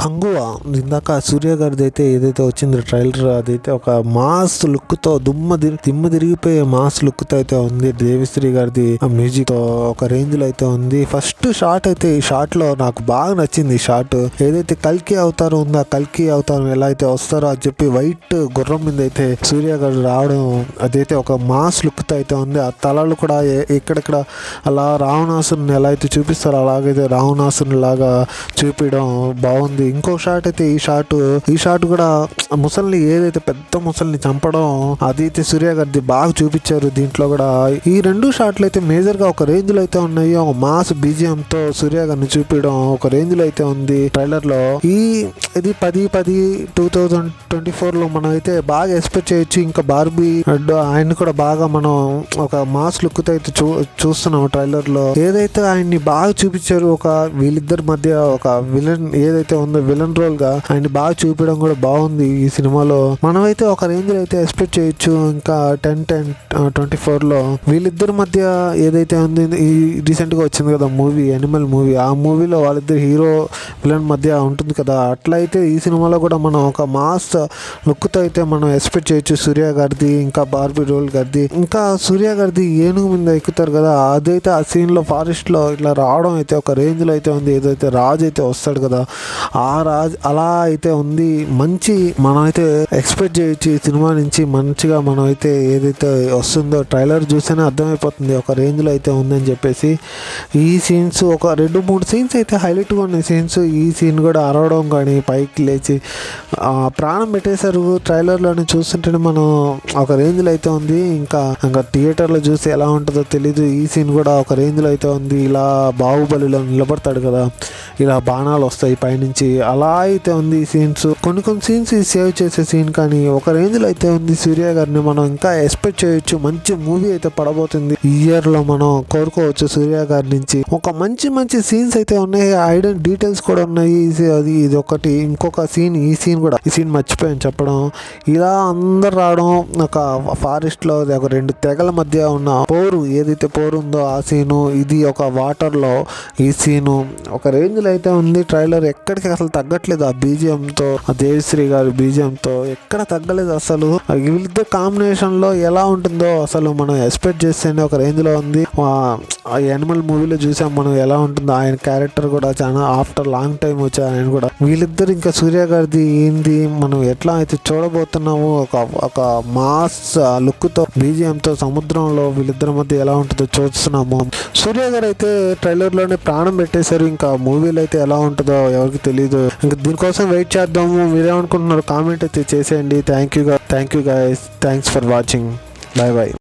కంగువ ఇందాక సూర్య గారిది అయితే ఏదైతే వచ్చిందో ట్రైలర్, అదైతే ఒక మాస్ లుక్ తో దిమ్మ తిరిగిపోయే మాస్ లుక్ తో అయితే ఉంది. దేవిశ్రీ గారిది మ్యూజిక్ తో ఒక రేంజ్ లో అయితే ఉంది. ఫస్ట్ షాట్ అయితే ఈ షాట్ లో నాకు బాగా నచ్చింది. ఈ షాట్ ఏదైతే కల్కి అవతారం ఉందో, కల్కి అవతారం ఎలా అయితే వస్తారో అని చెప్పి వైట్ గుర్రం మీద అయితే సూర్య గారు రావడం, అదైతే ఒక మాస్ లుక్ తో అయితే ఉంది. ఆ తలలు కూడా ఎక్కడెక్కడ అలా రావణాసురుని ఎలా అయితే చూపిస్తారో అలాగైతే రావణాసురుని లాగా చూపించడం బాగుంది. ఇంకో షాట్ అయితే ఈ షాట్ కూడా ముసల్ని, ఏదైతే పెద్ద ముసల్ని చంపడం, అదైతే సూర్య గారిది బాగా చూపించారు. దీంట్లో కూడా ఈ రెండు షాట్లు అయితే మేజర్ గా ఒక రేంజ్ లో అయితే ఉన్నాయి. ఒక మాస్ బీజిఎం తో సూర్య గారిని చూపించడం ఒక రేంజ్ లో అయితే ఉంది ట్రైలర్ లో. ఇది 10/10/2024 లో మనం అయితే బాగా ఎక్స్పెక్ట్ చేయొచ్చు. ఇంకా బార్బీ ఆయన కూడా బాగా మనం ఒక మాస్ లుక్ తో అయితే చూస్తున్నాం ట్రైలర్ లో. ఏదైతే ఆయన్ని బాగా చూపించారు, ఒక వీళ్ళిద్దరి మధ్య ఒక విలన్ ఏదైతే ఉందో, విలన్ రోల్ గా ఆయన బాగా చూపించడం కూడా బాగుంది ఈ సినిమాలో. మనమైతే ఒక రేంజ్ లో అయితే ఎక్స్పెక్ట్ చేయొచ్చు. ఇంకా 10/10/24 లో వీళ్ళిద్దరి మధ్య ఏదైతే ఉంది, ఈ రీసెంట్ గా వచ్చింది కదా మూవీ, యానిమల్ మూవీ, ఆ మూవీలో వాళ్ళిద్దరు హీరో విలన్ మధ్య ఉంటుంది కదా, అట్లయితే ఈ సినిమాలో కూడా మనం ఒక మాస్ లుక్ తో అయితే మనం ఎక్స్పెక్ట్ చేయొచ్చు సూర్య గారిది, ఇంకా బార్బీ రోల్ గారిది. ఇంకా సూర్య గారిది ఏనుగు మీద ఎక్కుతారు కదా, అదైతే ఆ సీన్ లో ఫారెస్ట్ లో ఇట్లా రావడం అయితే ఒక రేంజ్ లో అయితే ఉంది. ఏదైతే రాజు అయితే వస్తాడు కదా, ఆ రాజు అలా అయితే ఉంది. మంచి మనం అయితే ఎక్స్పెక్ట్ చేయొచ్చు ఈ సినిమా నుంచి. మంచిగా మనం అయితే ఏదైతే వస్తుందో ట్రైలర్ చూస్తేనే అర్థమైపోతుంది ఒక రేంజ్ లో అయితే ఉందని చెప్పేసి. ఈ సీన్స్ ఒక 2-3 సీన్స్ అయితే హైలైట్ గా ఉన్నాయి సీన్స్. ఈ సీన్ కూడా అరవడం కానీ, పైకి లేచి ప్రాణం పెట్టేశారు ట్రైలర్ లోనే చూస్తుంటేనే మనం ఒక రేంజ్ లో అయితే ఉంది. ఇంకా థియేటర్ లో చూస్తే ఎలా ఉంటుందో తెలీదు. ఈ సీన్ కూడా ఒక రేంజ్ లో అయితే ఉంది. ఇలా బాహుబలిలో నిలబడతాడు కదా, ఇలా బాణాలు వస్తాయి పైనుంచి, అలా అయితే ఉంది ఈ సీన్స్. కొన్ని సీన్స్ సేవ్ చేసే సీన్ కానీ ఒక రేంజ్ లో అయితే ఉంది. సూర్య గారిని మనం ఇంకా ఎక్స్పెక్ట్ చేయొచ్చు. మంచి మూవీ అయితే పడబోతుంది ఈ ఇయర్ లో, మనం కోరుకోవచ్చు సూర్య గారి నుంచి. ఒక మంచి సీన్స్ అయితే ఉన్నాయి, ఐడెన్ డీటెయిల్స్ కూడా ఉన్నాయి. ఇది ఒకటి. ఇంకొక సీన్, ఈ సీన్ మర్చిపోయాను చెప్పడం. ఇలా అందరు రావడం, ఒక ఫారెస్ట్ లో ఒక 2 తెగల మధ్య ఉన్న పోరు, ఏదైతే పోరు ఉందో ఆ సీను, ఇది ఒక వాటర్ లో ఈ సీను ఒక రేంజ్ లో అయితే ఉంది. ట్రైలర్ ఎక్కడికి అసలు తగ్గట్లేదు. ఆ బీజిఎం తో, ఆ దేవిశ్రీ గారి బీజిఎం తో ఎక్కడ తగ్గలేదు అసలు. వీళ్ళిద్దరు కాంబినేషన్ లో ఎలా ఉంటుందో అసలు మనం ఎక్స్పెక్ట్ చేస్తేనే ఒక రేంజ్ లో ఉంది. యానిమల్ మూవీలో చూసాం మనం ఎలా ఉంటుందో. ఆయన క్యారెక్టర్ కూడా చాలా ఆఫ్టర్ లాంగ్ టైం వచ్చారు ఆయన కూడా. వీళ్ళిద్దరు ఇంకా సూర్య గారిది ఏంది మనం ఎట్లా అయితే చూడబోతున్నాము, ఒక మాస్ లుక్ తో బీజిఎం తో సముద్రంలో వీళ్ళిద్దరి మధ్య ఎలా ఉంటుందో చూస్తున్నాము. సూర్య గారు అయితే ట్రైలర్ లోనే ప్రాణం పెట్టేశారు. ఇంకా మూవీలో అయితే ఎలా ఉంటుందో ఎవరికి తెలియదు. ఇంకా దీనికోసం వెయిట్ చేద్దాము. మీరేమనుకుంటున్నారు కామెంట్ అయితే చేసేయండి. Thank you guys, thanks for watching. By.